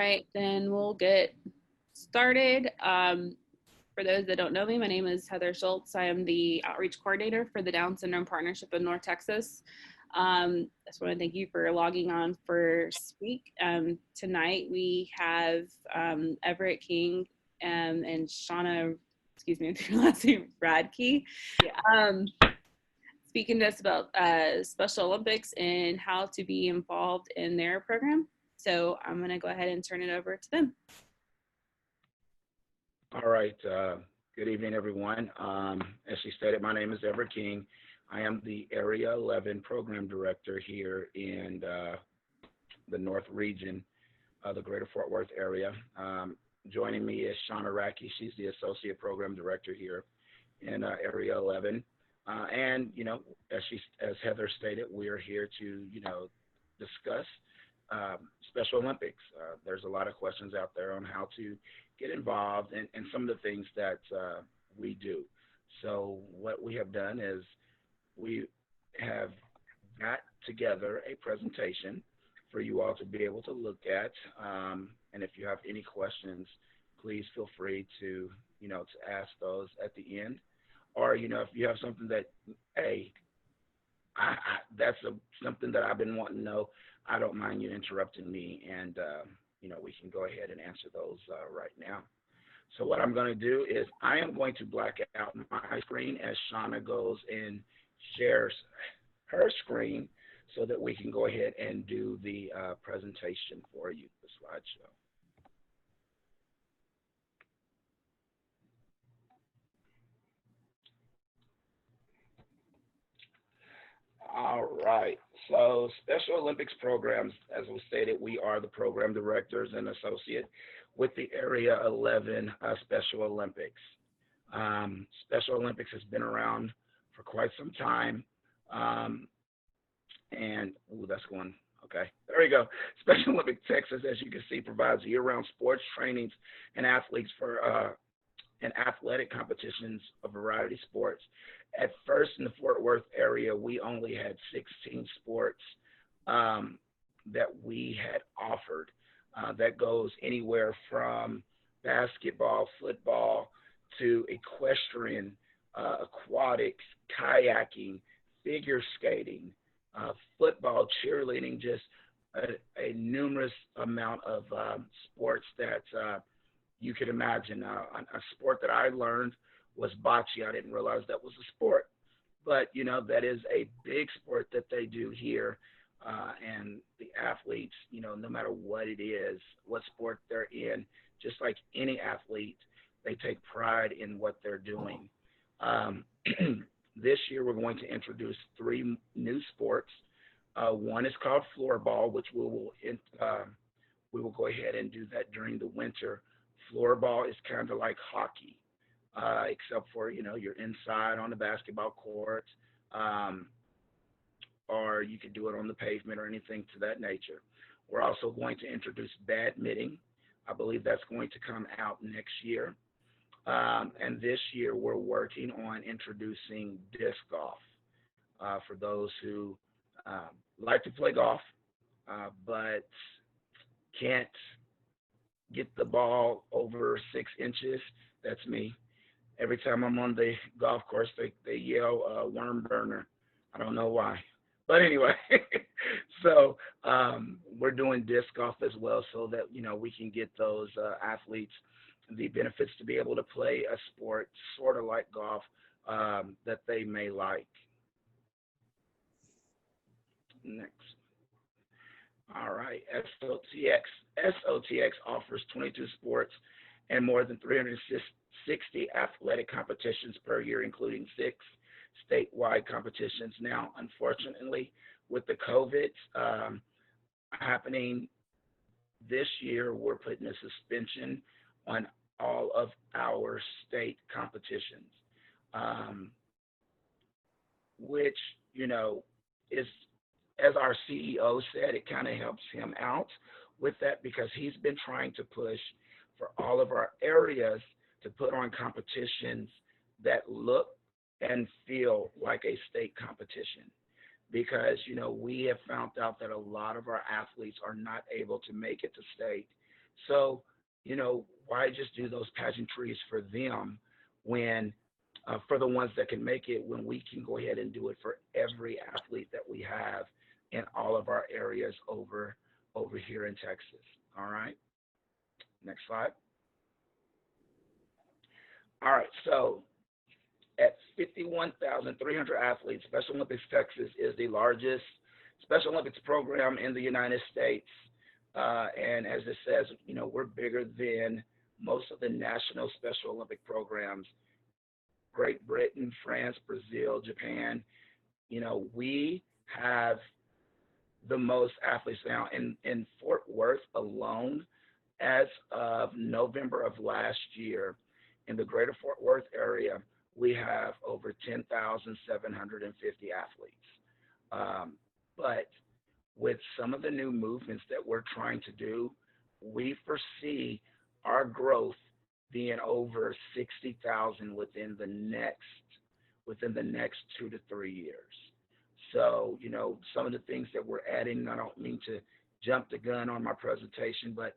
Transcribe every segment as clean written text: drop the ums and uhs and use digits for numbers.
Right, then we'll get started. For those that don't know me, my name is Heather Schultz. I am the outreach coordinator for the Down Syndrome Partnership in North Texas. I just want to thank you for logging on for Speak. Tonight we have Everett King and Shauna, excuse me, last name Radke, Yeah. um, speaking to us about Special Olympics and how to be involved in their program. So I'm going to go ahead and turn it over to them. All right. Good evening, everyone. As she stated, my name is Everett King. I am the Area 11 Program Director here in the North Region, the Greater Fort Worth area. Joining me is Shauna Radke. She's the Associate Program Director here in Area 11. And, as Heather stated, we are here to, discuss Special Olympics. There's a lot of questions out there on how to get involved and some of the things that we do. So what we have done is we have got together a presentation for you all to be able to look at. And if you have any questions, please feel free to ask those at the end. Or, if you have something that, hey, that's something that I've been wanting to know, I don't mind you interrupting me, and we can go ahead and answer those right now. So what I'm going to do is I am going to black out my screen as Shauna goes and shares her screen so that we can go ahead and do the presentation for you, the slideshow. All right. So Special Olympics programs, as we stated, we are the program directors and associate with the Area 11 Special Olympics. Special Olympics has been around for quite some time. And, that's going, okay. There we go. Special Olympics Texas, as you can see, provides year-round sports trainings and athletes for and athletic competitions of variety sports. At first, in the Fort Worth area, we only had 16 sports that we had offered. That goes anywhere from basketball, football, to equestrian, aquatics, kayaking, figure skating, football, cheerleading, just a numerous amount of sports that you could imagine. A sport that I learned was bocce. I didn't realize that was a sport, but that is a big sport that they do here. And the athletes, no matter what it is, what sport they're in, just like any athlete, they take pride in what they're doing. This year, we're going to introduce three new sports. One is called floorball, which we will go ahead and do that during the winter. Floorball is kind of like hockey, except for you're inside on the basketball court, or you could do it on the pavement or anything to that nature. We're also going to introduce badminton. I believe that's going to come out next year. And this year we're working on introducing disc golf for those who like to play golf, but can't get the ball over 6 inches. That's me. Every time I'm on the golf course, they yell worm burner. I don't know why. But anyway, so we're doing disc golf as well so that, we can get those athletes the benefits to be able to play a sport sort of like golf that they may like. Next. All right, SOTX. SOTX offers 22 sports and more than 360 athletic competitions per year, including 6 statewide competitions. Now, unfortunately, with the COVID happening this year, we're putting a suspension on all of our state competitions, which, is, as our CEO said, it kind of helps him out with that because he's been trying to push for all of our areas to put on competitions that look and feel like a state competition. Because, we have found out that a lot of our athletes are not able to make it to state. So, why just do those pageantries for them when, for the ones that can make it, when we can go ahead and do it for every athlete that we have in all of our areas over here in Texas. All right. Next slide. All right. So at 51,300 athletes, Special Olympics Texas is the largest Special Olympics program in the United States. And as it says, we're bigger than most of the national Special Olympic programs. Great Britain, France, Brazil, Japan. We have the most athletes now in Fort Worth alone. As of November of last year, in the greater Fort Worth area, we have over 10,750 athletes. But with some of the new movements that we're trying to do, we foresee our growth being over 60,000 within the next 2 to 3 years. So, some of the things that we're adding, I don't mean to jump the gun on my presentation, but,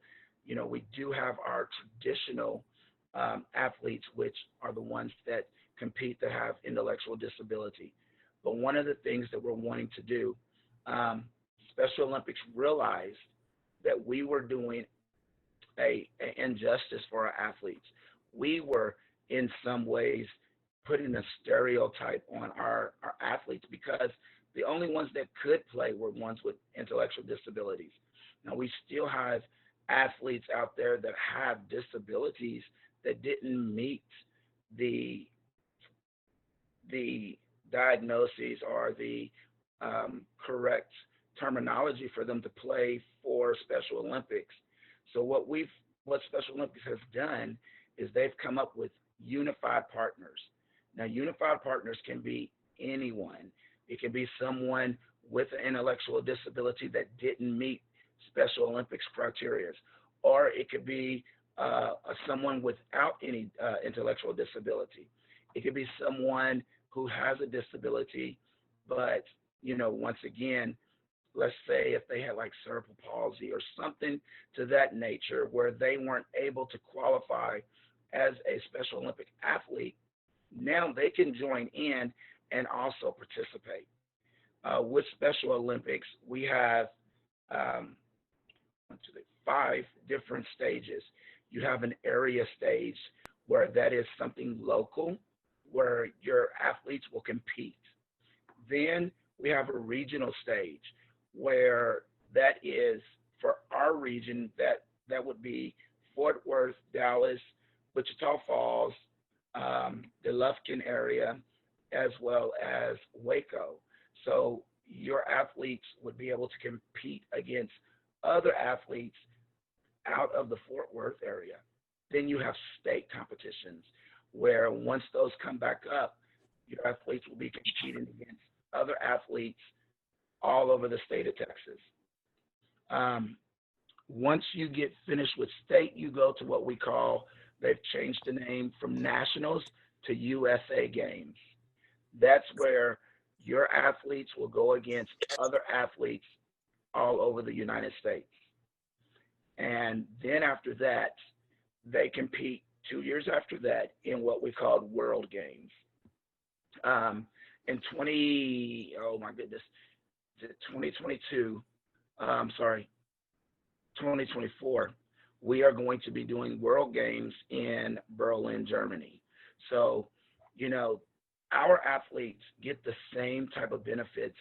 we do have our traditional athletes, which are the ones that compete that have intellectual disability. But one of the things that we're wanting to do, Special Olympics realized that we were doing a injustice for our athletes. We were in some ways putting a stereotype on our athletes because the only ones that could play were ones with intellectual disabilities. Now we still have athletes out there that have disabilities that didn't meet the the diagnoses or the correct terminology for them to play for Special Olympics. So what Special Olympics has done is they've come up with unified partners. Now, unified partners can be anyone. It can be someone with an intellectual disability that didn't meet Special Olympics criteria, or it could be someone without any intellectual disability. It could be someone who has a disability, but once again, let's say if they had like cerebral palsy or something to that nature where they weren't able to qualify as a Special Olympic athlete, now they can join in and also participate. With Special Olympics, we have 5 different stages. You have an area stage where that is something local, where your athletes will compete. Then we have a regional stage where that is for our region, that would be Fort Worth, Dallas, Wichita Falls, the Lufkin area, as well as Waco. So your athletes would be able to compete against other athletes out of the Fort Worth area. Then you have state competitions where once those come back up, your athletes will be competing against other athletes all over the state of Texas. Once you get finished with state, you go to what we call, they've changed the name from Nationals to USA Games. That's where your athletes will go against other athletes all over the United States. And then after that, they compete 2 years after that in what we called World Games. In 2022, 2024, we are going to be doing World Games in Berlin, Germany. So, our athletes get the same type of benefits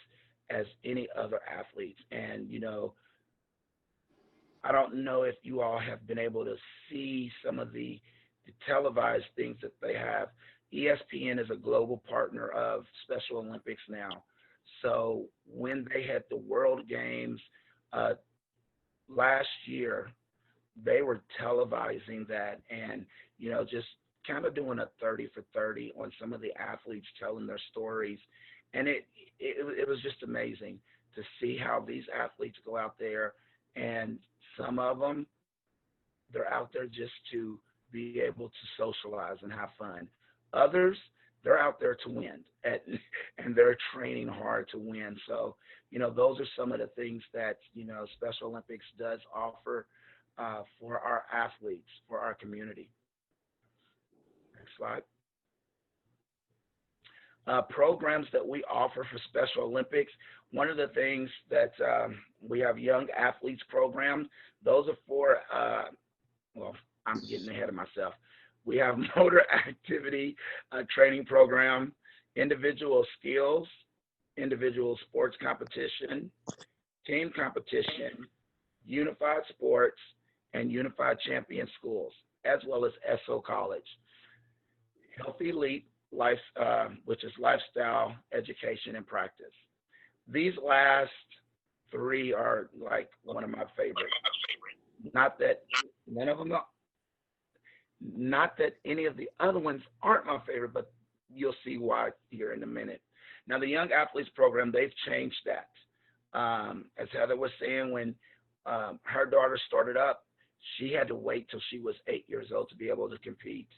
as any other athletes. And, I don't know if you all have been able to see some of the televised things that they have. ESPN is a global partner of Special Olympics now. So when they had the World Games last year, they were televising that and, just kind of doing a 30 for 30 on some of the athletes telling their stories. And it was just amazing to see how these athletes go out there, and some of them, they're out there just to be able to socialize and have fun. Others, they're out there to win, and they're training hard to win. So, those are some of the things that, Special Olympics does offer. for our athletes, for our community. Next slide. Programs that we offer for Special Olympics. One of the things that we have young athletes programs. Those are for, well, I'm getting ahead of myself. We have motor activity training program, individual skills, individual sports competition, team competition, unified sports, and unified champion schools, as well as SO College. Healthy Elite, life, which is lifestyle, education, and practice. These last three are like one of my favorites. Not that none of them, not that any of the other ones aren't my favorite, but you'll see why here in a minute. Now, the Young Athletes Program, they've changed that. As Heather was saying, when her daughter started up, she had to wait till she was 8 years old to be able to compete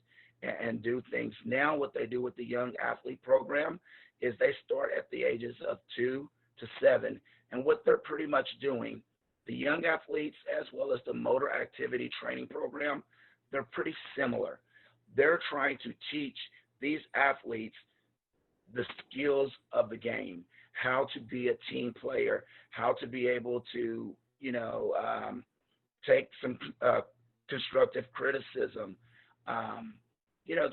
and do things. Now, what they do with the Young Athlete Program is they start at the ages of 2 to 7. And what they're pretty much doing, the young athletes as well as the motor activity training program, they're pretty similar. They're trying to teach these athletes the skills of the game, how to be a team player, how to be able to, take some constructive criticism,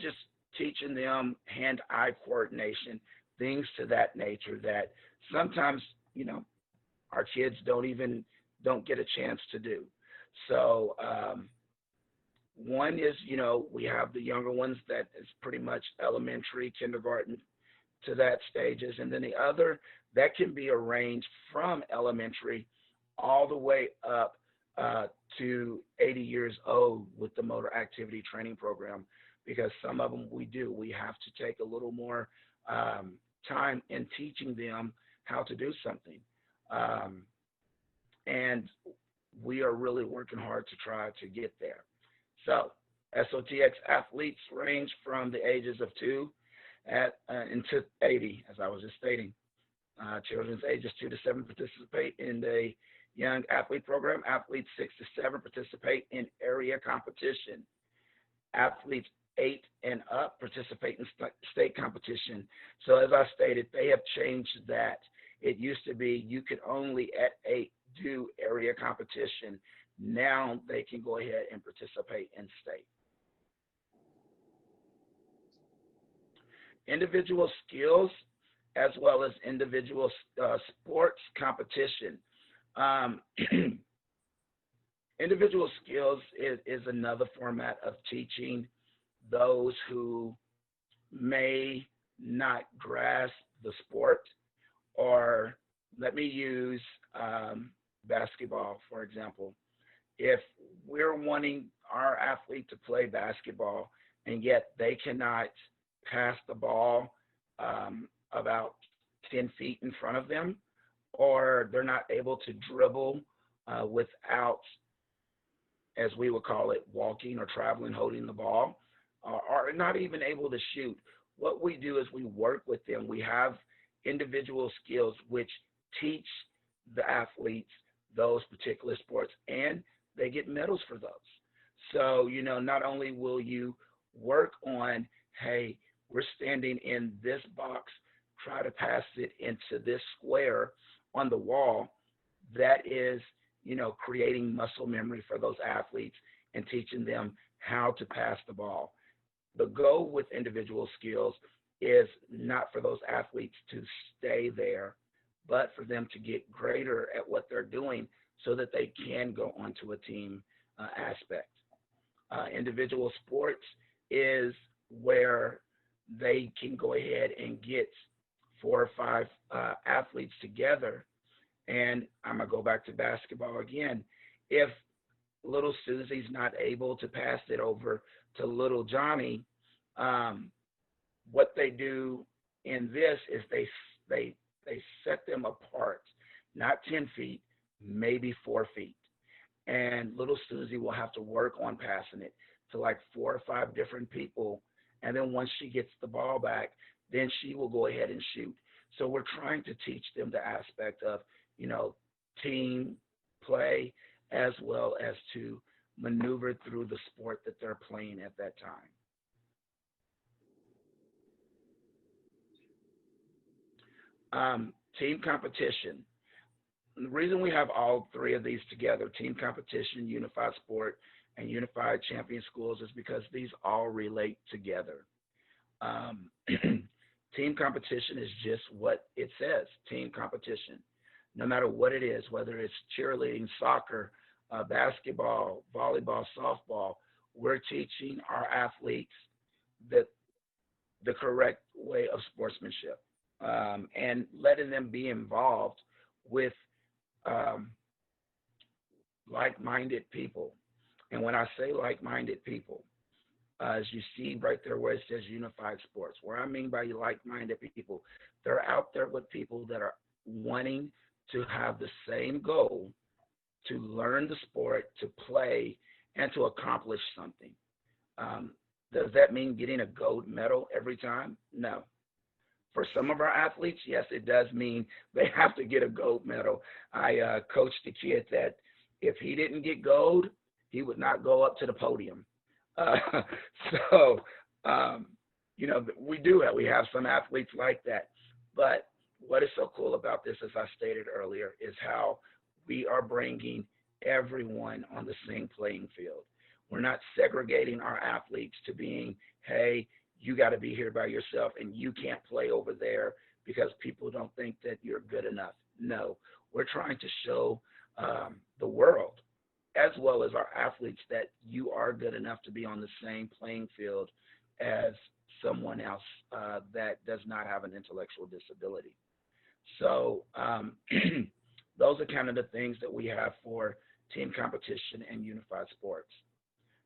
just teaching them hand-eye coordination, things to that nature that sometimes, our kids don't get a chance to do. So one is, we have the younger ones that is pretty much elementary, kindergarten to that stages. And then the other that can be arranged from elementary all the way up to 80 years old with the motor activity training program, because some of them we have to take a little more time in teaching them how to do something. And we are really working hard to try to get there. So SOTX athletes range from the ages of 2 into 80, as I was just stating. Children's ages 2 to 7 participate in the Young Athlete Program. Athletes 6 to 7 participate in area competition. Athletes 8 and up participate in state competition. So as I stated, they have changed that. It used to be you could only at 8 do area competition. Now they can go ahead and participate in state. Individual skills as well as individual sports competition. Individual skills is another format of teaching those who may not grasp the sport, or let me use basketball, for example. If we're wanting our athlete to play basketball and yet they cannot pass the ball about 10 feet in front of them, or they're not able to dribble without, as we would call it, walking or traveling, holding the ball, or not even able to shoot, what we do is we work with them. We have individual skills which teach the athletes those particular sports, and they get medals for those. So, not only will you work on, hey, we're standing in this box, try to pass it into this square on the wall, that is, creating muscle memory for those athletes and teaching them how to pass the ball. The goal with individual skills is not for those athletes to stay there, but for them to get greater at what they're doing so that they can go onto a team aspect. Individual sports is where they can go ahead and get 4 or 5 athletes together. And I'm going to go back to basketball again. If little Susie's not able to pass it over to little Johnny, what they do in this is they set them apart, not 10 feet, maybe 4 feet. And little Susie will have to work on passing it to like 4 or 5 different people. And then once she gets the ball back, then she will go ahead and shoot. So we're trying to teach them the aspect of, team play, as well as to maneuver through the sport that they're playing at that time. Team competition. The reason we have all three of these together, team competition, unified sport, and unified champion schools, is because these all relate together. Um, team competition is just what it says, team competition. No matter what it is, whether it's cheerleading, soccer, basketball, volleyball, softball, we're teaching our athletes the, the correct way of sportsmanship, and letting them be involved with um, like-minded people. And when I say like-minded people, as you see right there where it says unified sports, what I mean by like-minded people, they're out there with people that are wanting to have the same goal, to learn the sport, to play, and to accomplish something. Um, does that mean getting a gold medal every time? No. For some of our athletes, yes, it does mean they have to get a gold medal. I coached a kid that if he didn't get gold, he would not go up to the podium. Uh, so, um, we have some athletes like that. But what is so cool about this, as I stated earlier, is how we are bringing everyone on the same playing field. We're not segregating our athletes to being, hey, you got to be here by yourself and you can't play over there because people don't think that you're good enough. No, we're trying to show the world, as well as our athletes, that you are good enough to be on the same playing field as someone else that does not have an intellectual disability. So those are kind of the things that we have for team competition and unified sports.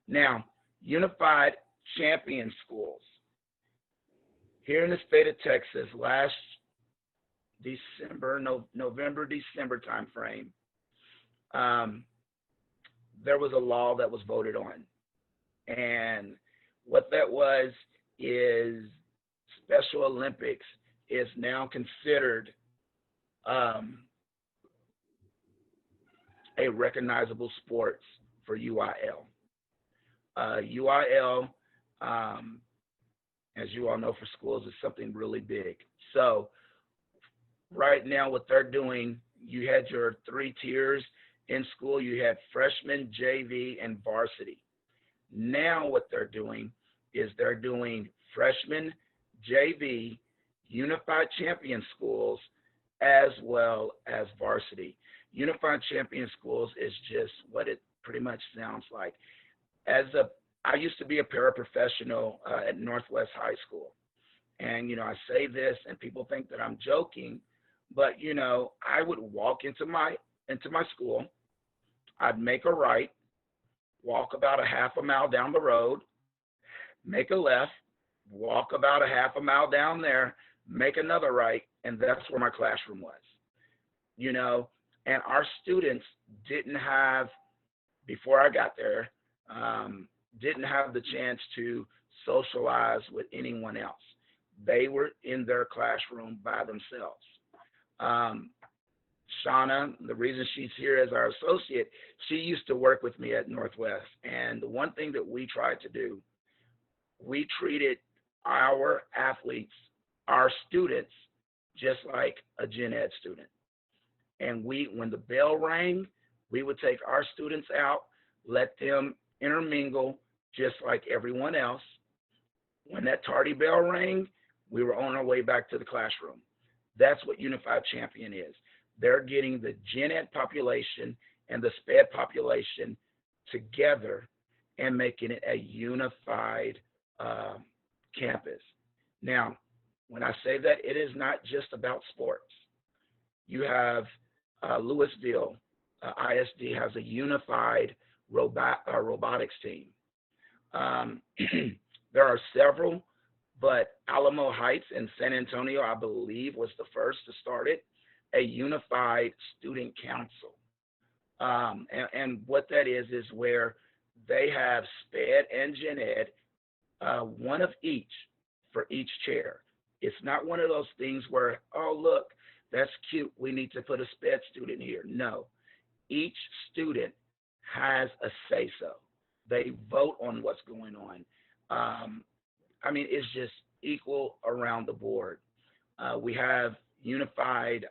Now, unified champion schools. Here in the state of Texas, last November, December timeframe, there was a law that was voted on. And what that was is Special Olympics is now considered a recognizable sports for UIL. UIL, as you all know, for schools is something really big. So right now what they're doing, you had your three tiers in school. You had freshman, JV, and varsity. Now what they're doing is they're doing freshman, JV, unified champion schools, as well as varsity. Unified champion schools is just what it pretty much sounds like. I used to be a paraprofessional at Northwest High School. And, I say this and people think that I'm joking, but, I would walk into my school. I'd make a right, walk about a half a mile down the road, make a left, walk about a half a mile down there, make another right, and that's where my classroom was. And our students didn't have, before I got there, didn't have the chance to socialize with anyone else. They were in their classroom by themselves. Shauna, the reason she's here as our associate, she used to work with me at Northwest. And the one thing that we tried to do, we treated our athletes, our students, just like a gen ed student. And when the bell rang, we would take our students out, let them intermingle just like everyone else. When that tardy bell rang, we were on our way back to the classroom. That's what Unified Champion is. They're getting the gen ed population and the SPED population together and making it a unified campus. Now, when I say that, it is not just about sports. You have Louisville ISD has a unified robotics team. There are several, but Alamo Heights in San Antonio, I believe, was the first to start it, a unified student council. And what that is where they have SPED and Gen Ed, one of each for each chair. It's not one of those things where, oh, look, that's cute, we need to put a SPED student here. No, each student has a say-so. They vote on what's going on. Um, I mean, it's just equal around the board. We have unified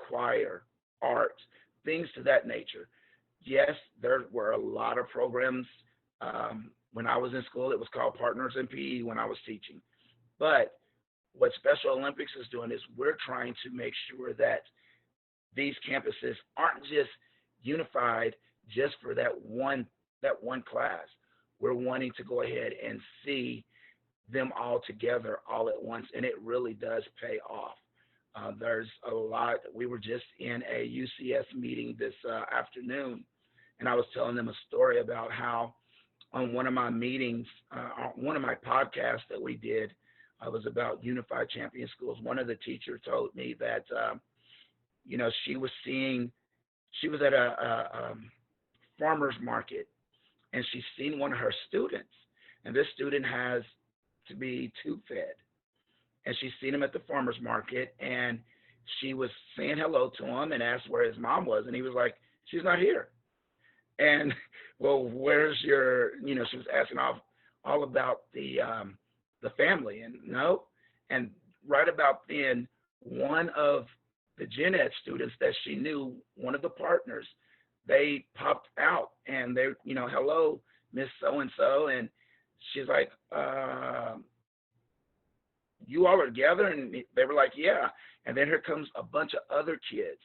choir, art, things to that nature. Yes, there were a lot of programs. When I was in school, it was called Partners in PE when I was teaching. But what Special Olympics is doing is we're trying to make sure that these campuses aren't just unified just for that one class. We're wanting to go ahead and see them all together all at once, and it really does pay off. There's a lot. We were just in a UCS meeting this afternoon, and I was telling them a story about how on one of my meetings, one of my podcasts that we did, was about Unified Champion Schools. One of the teachers told me that she was at a farmer's market, and she's seen one of her students, and this student has to be tube fed, and she's seen him at the farmer's market, and she was saying hello to him and asked where his mom was, and he was like, she's not here. And well, where's your, she was asking all about the family, and no, and right about then, one of the gen ed students that she knew, one of the partners, they popped out and they, hello, Miss So and So, and she's like, you all are together? And they were like, yeah. And then here comes a bunch of other kids.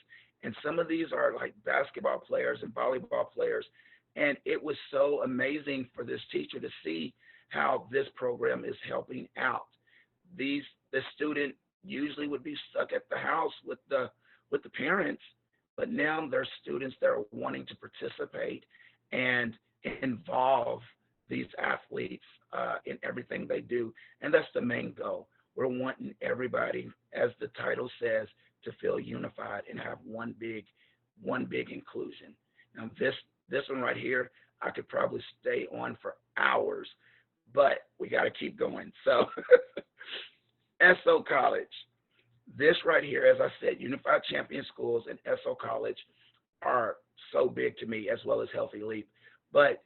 And some of these are like basketball players and volleyball players. And it was so amazing for this teacher to see how this program is helping out. The student usually would be stuck at the house with the parents, but now there's students that are wanting to participate and involve these athletes in everything they do. And that's the main goal. We're wanting everybody, as the title says, to feel unified and have one big inclusion. Now this one right here, I could probably stay on for hours, but we got to keep going. So SO College. This right here, as I said, Unified Champion Schools and SO College are so big to me, as well as Healthy Leap. But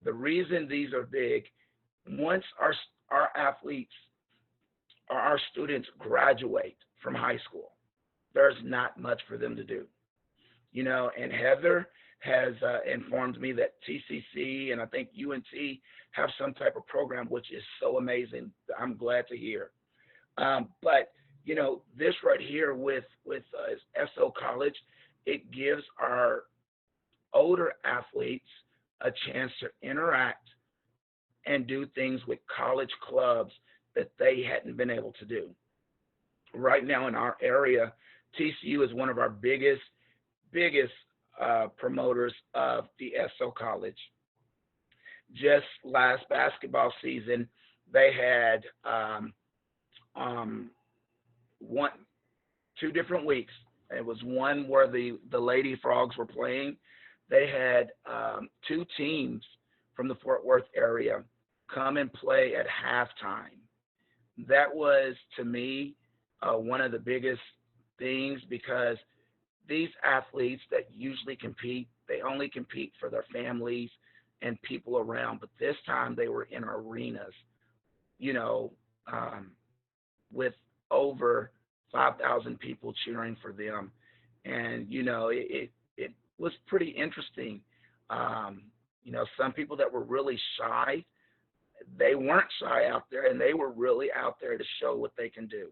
the reason these are big, once our athletes or our students graduate from high school, there's not much for them to do. And Heather has informed me that TCC and I think UNT have some type of program, which is so amazing. I'm glad to hear. But this right here with SO College, it gives our older athletes a chance to interact and do things with college clubs that they hadn't been able to do. Right now in our area, TCU is one of our biggest promoters of the SO College. Just last basketball season, they had two different weeks. It was one where the Lady Frogs were playing. They had two teams from the Fort Worth area come and play at halftime. That was, to me, one of the biggest things, because these athletes that usually compete, they only compete for their families and people around. But this time they were in arenas, with over 5,000 people cheering for them. And, it was pretty interesting. Some people that were really shy, they weren't shy out there, and they were really out there to show what they can do.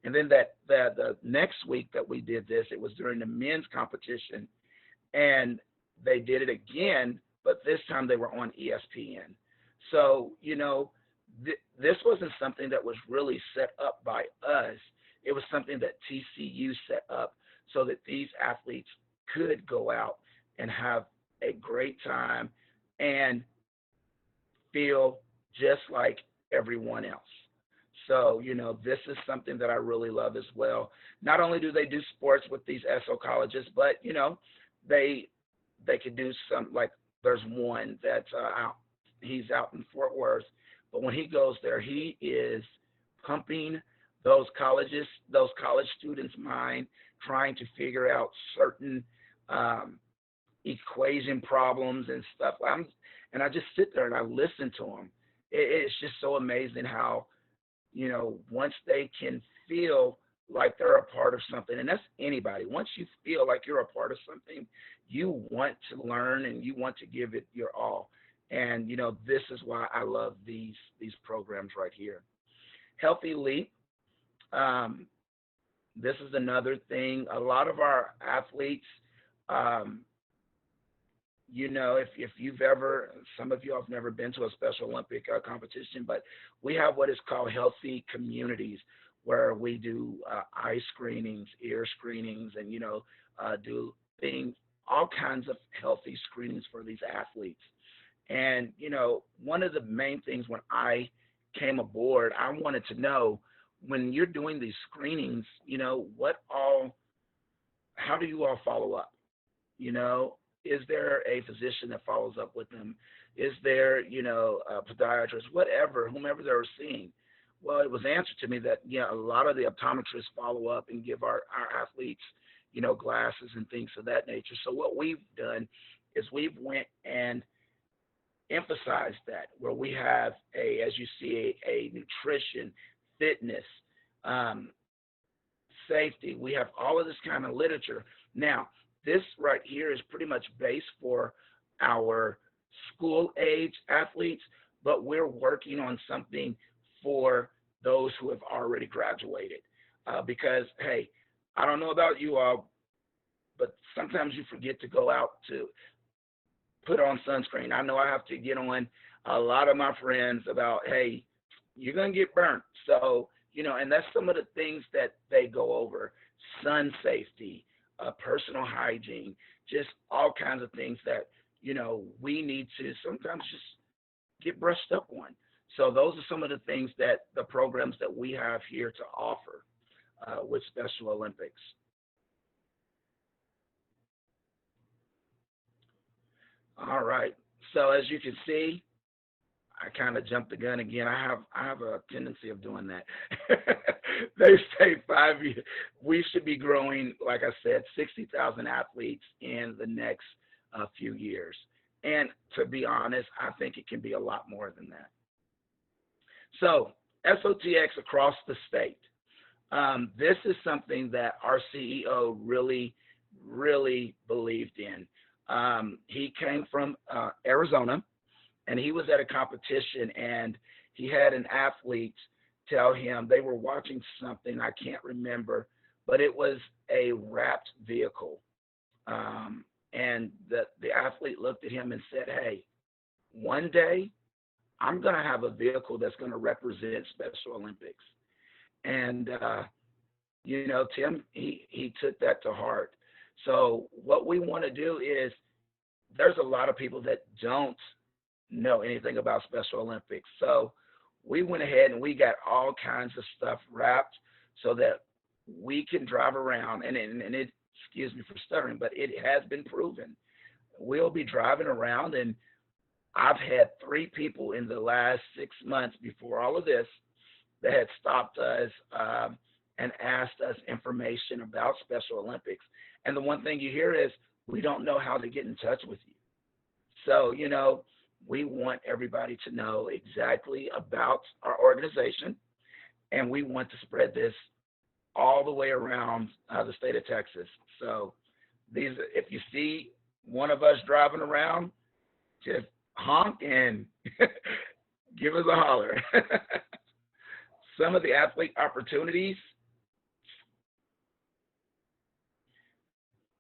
And then the next week that we did this, it was during the men's competition, and they did it again, but this time they were on ESPN. So, this wasn't something that was really set up by us. It was something that TCU set up so that these athletes could go out and have a great time and feel just like everyone else. So, this is something that I really love as well. Not only do they do sports with these SO colleges, but, they could do some, like there's one that's he's out in Fort Worth, but when he goes there, he is pumping those college students' mind, trying to figure out certain equation problems and stuff. And I just sit there and I listen to them. It's just so amazing how, once they can feel like they're a part of something, and that's anybody. Once you feel like you're a part of something, you want to learn and you want to give it your all. And this is why I love these programs right here. Healthy Leap. Um, this is another thing. A lot of our athletes, um, if you've ever, some of you have never been to a Special Olympic competition, but we have what is called healthy communities where we do eye screenings, ear screenings, and, do things, all kinds of healthy screenings for these athletes. And, one of the main things when I came aboard, I wanted to know when you're doing these screenings, how do you all follow up? You know, is there a physician that follows up with them? Is there, a podiatrist, whatever, whomever they're seeing? Well, it was answered to me that, a lot of the optometrists follow up and give our athletes, glasses and things of that nature. So what we've done is we've went and emphasized that where we have as you see, a nutrition, fitness, um, safety. We have all of this kind of literature. Now, this right here is pretty much based for our school age athletes, but we're working on something for those who have already graduated. Because, hey, I don't know about you all, but sometimes you forget to go out to put on sunscreen. I know I have to get on a lot of my friends about, hey, you're going to get burnt. So, and that's some of the things that they go over: sun safety, personal hygiene, just all kinds of things that, we need to sometimes just get brushed up on. So those are some of the things that the programs that we have here to offer with Special Olympics. All right. So as you can see, I kind of jumped the gun again. I have a tendency of doing that. They say 5 years. We should be growing, like I said, 60,000 athletes in the next few years. And to be honest, I think it can be a lot more than that. So SOTX across the state. This is something that our CEO really, really believed in. He came from Arizona, and he was at a competition, and he had an athlete tell him they were watching something, I can't remember, but it was a wrapped vehicle. And the athlete looked at him and said, hey, one day I'm going to have a vehicle that's going to represent Special Olympics. And, Tim, he took that to heart. So what we want to do is, there's a lot of people that don't know anything about Special Olympics. So we went ahead and we got all kinds of stuff wrapped so that we can drive around. And it, excuse me for stuttering, but it has been proven. We'll be driving around, and I've had 3 people in the last 6 months before all of this that had stopped us and asked us information about Special Olympics. And the one thing you hear is, we don't know how to get in touch with you. So, we want everybody to know exactly about our organization, and we want to spread this all the way around the state of Texas. So if you see one of us driving around, just honk and give us a holler. Some of the athlete opportunities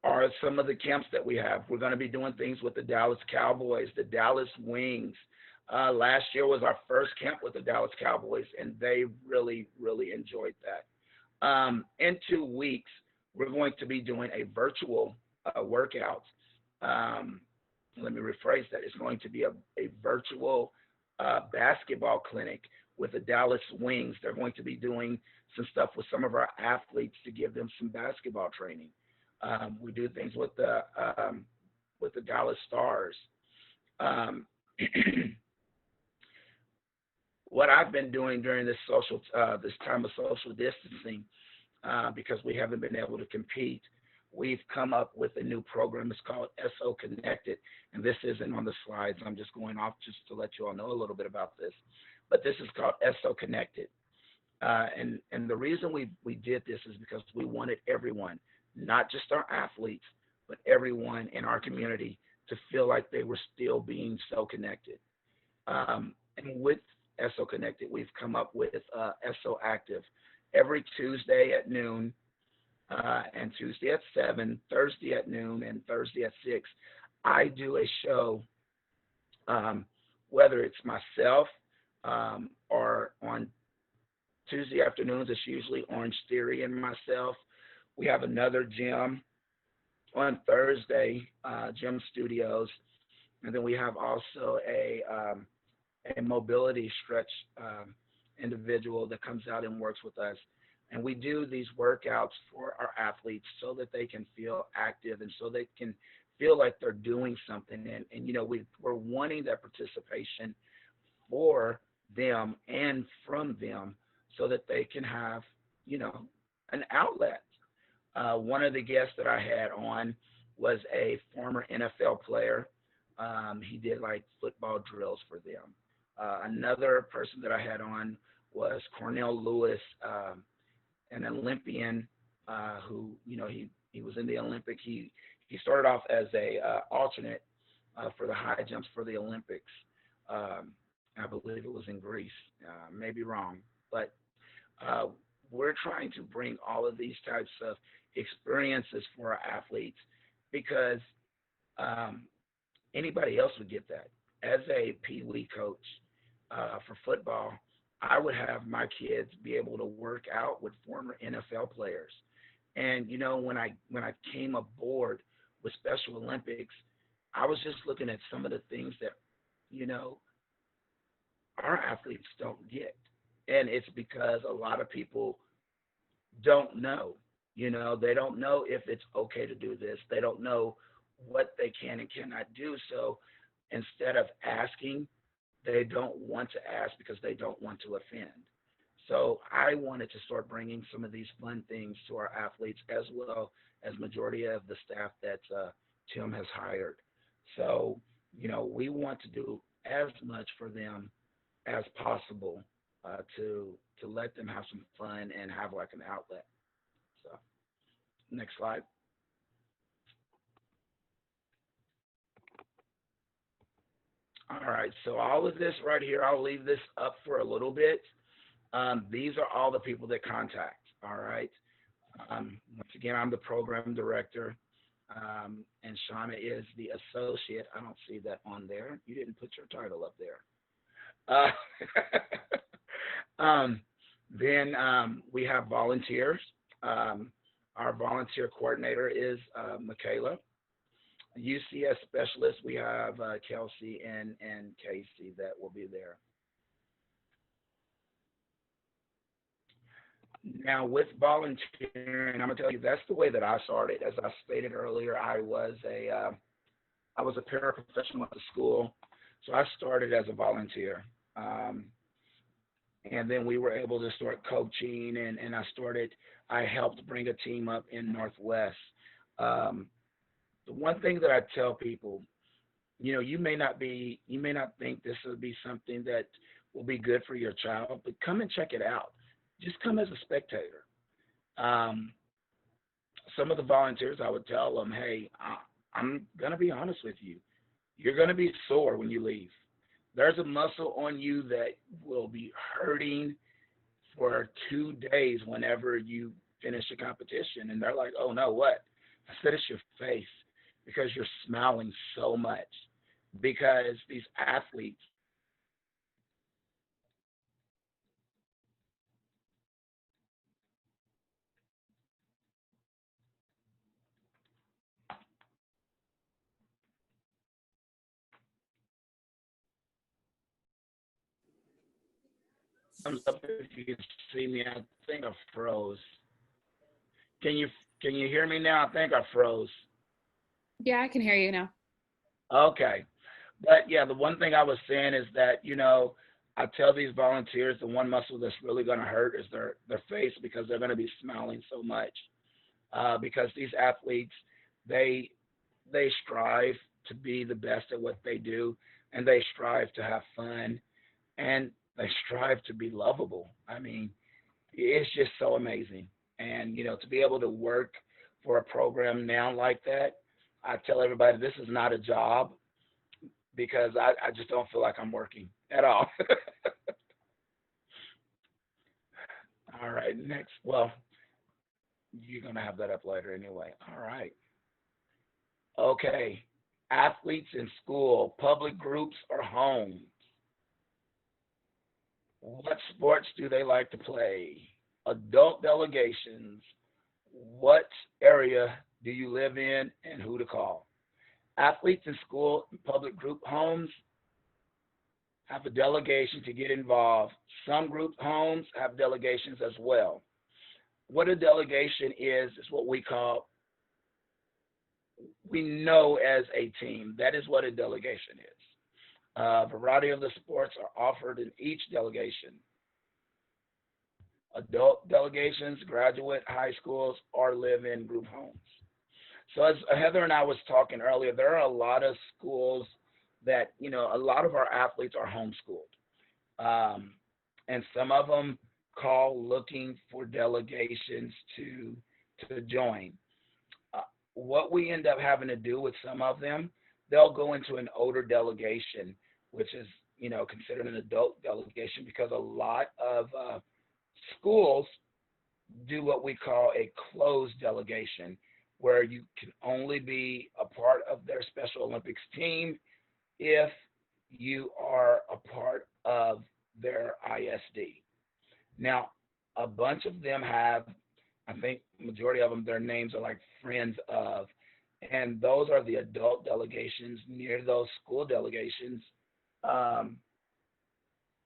are some of the camps that we have. We're going to be doing things with the Dallas Cowboys, the Dallas Wings. Last year was our first camp with the Dallas Cowboys, and they really, really enjoyed that. In 2 weeks, we're going to be doing a virtual workout. Let me rephrase that. It's going to be a virtual basketball clinic with the Dallas Wings. They're going to be doing some stuff with some of our athletes to give them some basketball training. We do things with the Dallas Stars. What I've been doing during this time of social distancing, because we haven't been able to compete, we've come up with a new program. It's called SO Connected. And this isn't on the slides. I'm just going off just to let you all know a little bit about this. But this is called SO Connected. And the reason we did this is because we wanted everyone, not just our athletes, but everyone in our community to feel like they were still being so connected. And with SO Connected, we've come up with SO Active every Tuesday at noon, and Tuesday at 7, Thursday at noon, and Thursday at 6. I do a show, whether it's myself or on Tuesday afternoons, it's usually Orange Theory and myself. We have another gym on Thursday, Gym Studios, and then we have also a mobility stretch individual that comes out and works with us. And we do these workouts for our athletes so that they can feel active and so they can feel like they're doing something. And you know, we're wanting that participation for them and from them so that they can have, you know, an outlet. One of the guests that I had on was a former NFL player. He did like football drills for them. Another person that I had on was Cornell Lewis, an Olympian who, you know, he was in the Olympic. He started off as a alternate for the high jumps for the Olympics. I believe it was in Greece. Maybe wrong, but we're trying to bring all of these types of experiences for our athletes because anybody else would get that. As a Pee Wee coach for football, I would have my kids be able to work out with former NFL players. And you know, when I came aboard with Special Olympics, I was just looking at some of the things that, you know, our athletes don't get. And it's because a lot of people don't know. You know, they don't know if it's okay to do this. They don't know what they can and cannot do. So instead of asking, they don't want to ask because they don't want to offend. So I wanted to start bringing some of these fun things to our athletes as well as majority of the staff that Tim has hired. So, you know, we want to do as much for them as possible to let them have some fun and have like an outlet. So next slide. All right, so all of this right here, I'll leave this up for a little bit. These are all the people that contact. All right. Once again, I'm the program director, and Shauna is the associate. I don't see that on there. You didn't put your title up there. Then we have volunteers. Our volunteer coordinator is Michaela. UCS specialist, we have Kelsey and Casey that will be there. Now, with volunteering, I'm gonna tell you that's the way that I started. As I stated earlier, I was a paraprofessional at the school, so I started as a volunteer, and then we were able to start coaching, and I helped bring a team up in Northwest. Um, the one thing that I tell people, you know, you may not think this will be something that will be good for your child, but come and check it out. Just come as a spectator. Um, some of the volunteers, I would tell them, hey, I'm going to be honest with you. You're going to be sore when you leave. There's a muscle on you that will be hurting for 2 days whenever you finish a competition. And they're like, oh no, what? I said, it's your face because you're smiling so much. Because these athletes, thumbs up if you can see me. I think I froze. Can you can you hear me now? I think I froze. Yeah, I can hear you now. Okay. But yeah, the one thing I was saying is that, you know, I tell these volunteers the one muscle that's really going to hurt is their face because they're going to be smiling so much. because these athletes, they they strive to be the best at what they do, and they strive to have fun, and they strive to be lovable. I mean, it's just so amazing. And to be able to work for a program now like that, I tell everybody this is not a job because I just don't feel like I'm working at all. All right, next. Well, you're gonna have that up later anyway. All right. Okay. Athletes in school, public groups, or homes. What sports do they like to play? Adult delegations. What area do you live in and who to call? Athletes in school and public group homes have a delegation to get involved. Some group homes have delegations as well. What a delegation is what we know as a team. That is what a delegation is. A variety of the sports are offered in each delegation. Adult delegations, graduate high schools, or live-in group homes. So as Heather and I was talking earlier, there are a lot of schools that, a lot of our athletes are homeschooled. And some of them call looking for delegations to join. Uh, what we end up having to do with some of them, they'll go into an older delegation, which is, considered an adult delegation because a lot of schools do what we call a closed delegation, where you can only be a part of their Special Olympics team if you are a part of their ISD. Now, a bunch of them have, I think, majority of them, their names are like friends of, and those are the adult delegations near those school delegations, um,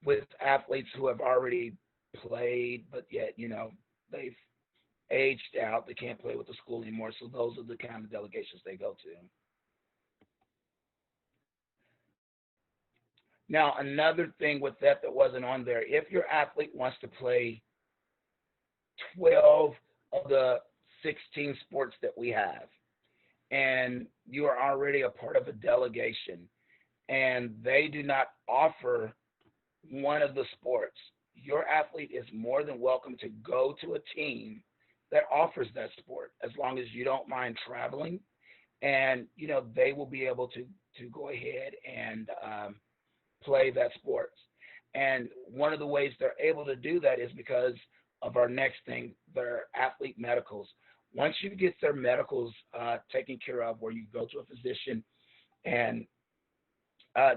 with athletes who have already played, but yet, they've aged out. They can't play with the school anymore. So those are the kind of delegations they go to. Now, another thing with that wasn't on there, if your athlete wants to play 12 of the 16 sports that we have, and you are already a part of a delegation, and they do not offer one of the sports, your athlete is more than welcome to go to a team that offers that sport as long as you don't mind traveling, and they will be able to go ahead and play that sports. And one of the ways they're able to do that is because of our next thing, their athlete medicals. Once you get their medicals taken care of, where you go to a physician, and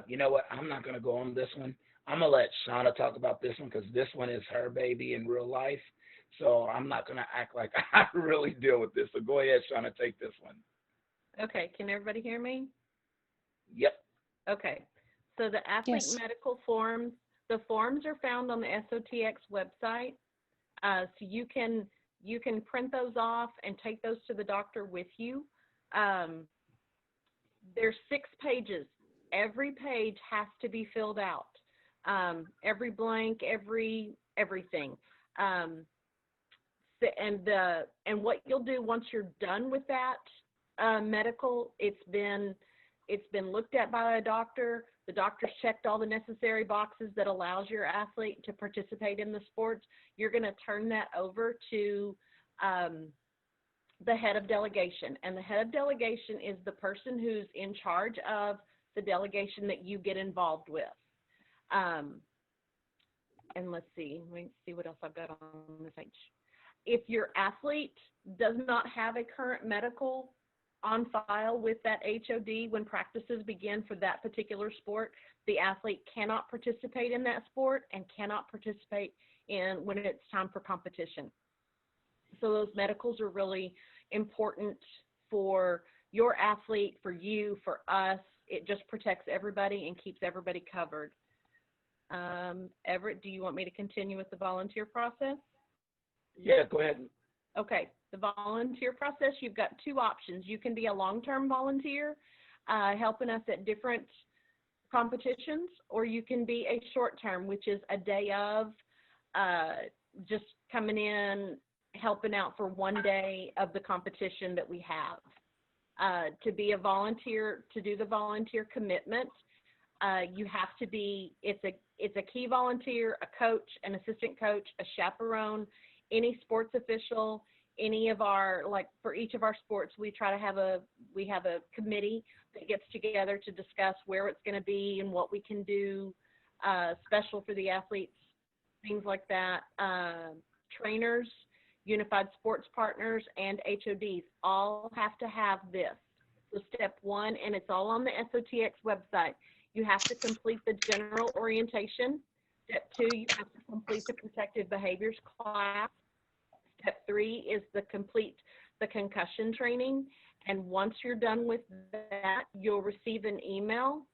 you know what, I'm not going to go on this one. I'm going to let Shauna talk about this one because this one is her baby in real life. So I'm not going to act like I really deal with this. So go ahead, Shauna, take this one. Okay, can everybody hear me? Yep. Okay, so the athlete Yes. medical forms, the forms are found on the SOTX website. So you can print those off and take those to the doctor with you. There's 6 pages. Every page has to be filled out. Every blank, everything. And what you'll do once you're done with that medical, it's been looked at by a doctor. The doctor's checked all the necessary boxes that allows your athlete to participate in the sports. You're going to turn that over to the head of delegation. And the head of delegation is the person who's in charge of the delegation that you get involved with. And let's see what else I've got on this page. If your athlete does not have a current medical on file with that HOD when practices begin for that particular sport, the athlete cannot participate in that sport and cannot participate in when it's time for competition. So those medicals are really important for your athlete, for you, for us. It just protects everybody and keeps everybody covered. Everett, do you want me to continue with the volunteer process? Yeah, go ahead. Okay, the volunteer process, you've got 2 options. You can be a long-term volunteer helping us at different competitions, or you can be a short-term, which is a day of just coming in, helping out for one day of the competition that we have. To be a volunteer, to do the volunteer commitment, you have to be, it's a key volunteer, a coach, an assistant coach, a chaperone, any sports official, any of our, like for each of our sports, we have a committee that gets together to discuss where it's going to be and what we can do special for the athletes, things like that. Trainers, unified sports partners, and HODs all have to have this. So step one, and it's all on the SOTX website, you have to complete the general orientation. Step two, you have to complete the protective behaviors class. Step three is complete the concussion training. And once you're done with that, you'll receive an email,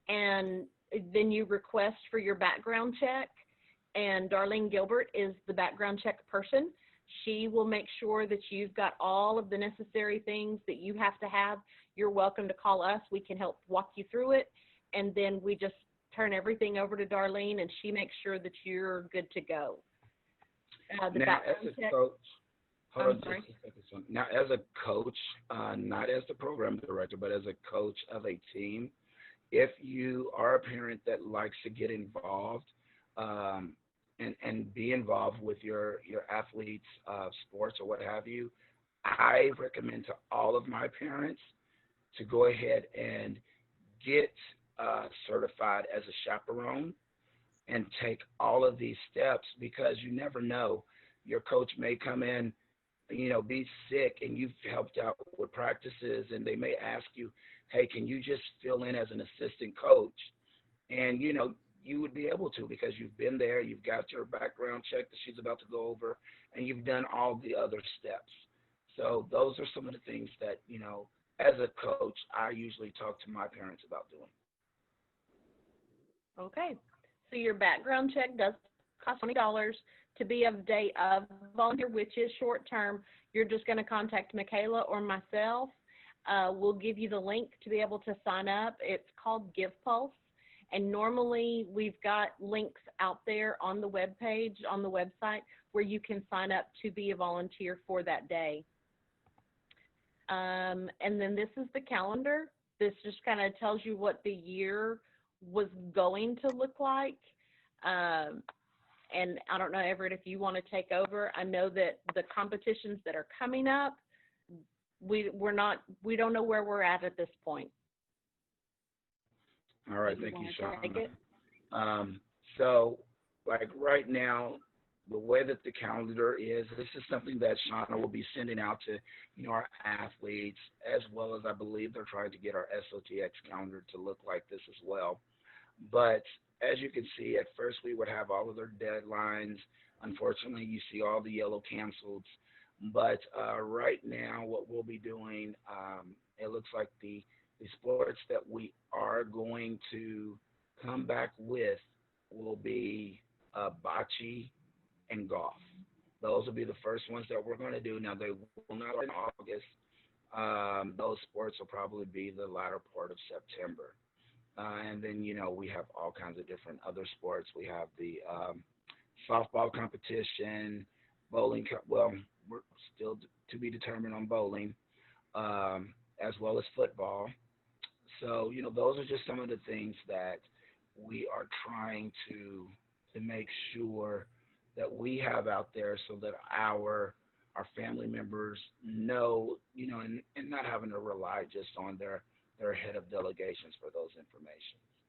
and then you request for your background check. And Darlene Gilbert is the background check person. She will make sure that you've got all of the necessary things that you have to have. You're welcome to call us. We can help walk you through it. And then we just turn everything over to Darlene, and she makes sure that you're good to go. Now, as a coach, now, as a coach, not as the program director, but as a coach of a team, if you are a parent that likes to get involved and be involved with your athletes' sports or what have you, I recommend to all of my parents to go ahead and get certified as a chaperone and take all of these steps, because you never know. Your coach may come in, be sick, and you've helped out with practices, and they may ask you, hey, can you just fill in as an assistant coach? And, you would be able to, because you've been there, you've got your background check that she's about to go over, and you've done all the other steps. So those are some of the things that, as a coach, I usually talk to my parents about doing. Okay. So your background check does cost $20 to be a day of volunteer, which is short term. You're just going to contact Michaela or myself. We'll give you the link to be able to sign up. It's called GivePulse. And normally we've got links out there on the webpage, on the website, where you can sign up to be a volunteer for that day. And then this is the calendar. This just kind of tells you what the year was going to look like. And I don't know, Everett, if you want to take over. I know that the competitions that are coming up, we don't know where we're at this point. All right, thank you, Shauna. So, like right now, the way that the calendar is, this is something that Shauna will be sending out to, our athletes, as well as I believe they're trying to get our SOTX calendar to look like this as well. But as you can see, at first we would have all of their deadlines. Unfortunately, you see all the yellow canceled. But right now, what we'll be doing, it looks like the sports that we are going to come back with will be bocce and golf. Those will be the first ones that we're going to do. Now, they will not in August. Those sports will probably be the latter part of September. And then, we have all kinds of different other sports. We have the softball competition, bowling. Well, we're still to be determined on bowling, as well as football. So, those are just some of the things that we are trying to make sure that we have out there, so that our family members know, and not having to rely just on their head of delegations for those information.